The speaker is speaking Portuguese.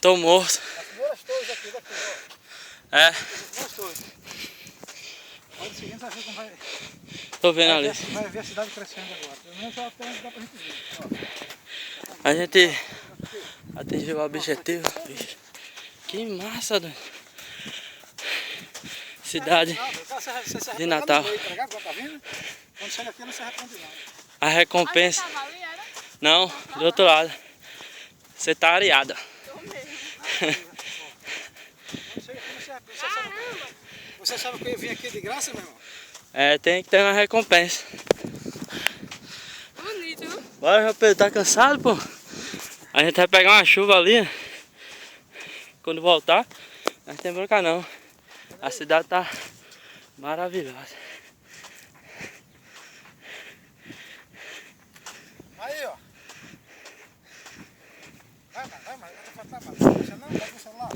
tô morto. As primeiras torres aqui, daqui, ó. É. As primeiras torres. Olha o seguinte, vai ver como vai... Tô vendo ali. Vai ver a cidade crescendo agora. Pelo menos ela tem onde dá pra gente ver. Ó. A gente atingiu o objetivo. Bicho. Que massa, doido. Cidade de Natal. Tá vendo? Quando chega aqui não se arrepende não. A recompensa. Não, do outro lado. Você tá areada. Quando chega aqui não se arrepende. Você achava que eu ia vir aqui de graça, meu irmão? É, tem que ter uma recompensa. Bonito. Bora, João Pedro, tá cansado, pô? A gente vai pegar uma chuva ali. Quando voltar, não tem bronca não. A cidade tá maravilhosa. Aí, ó. Vai, mas. Deixa não, vai pro celular.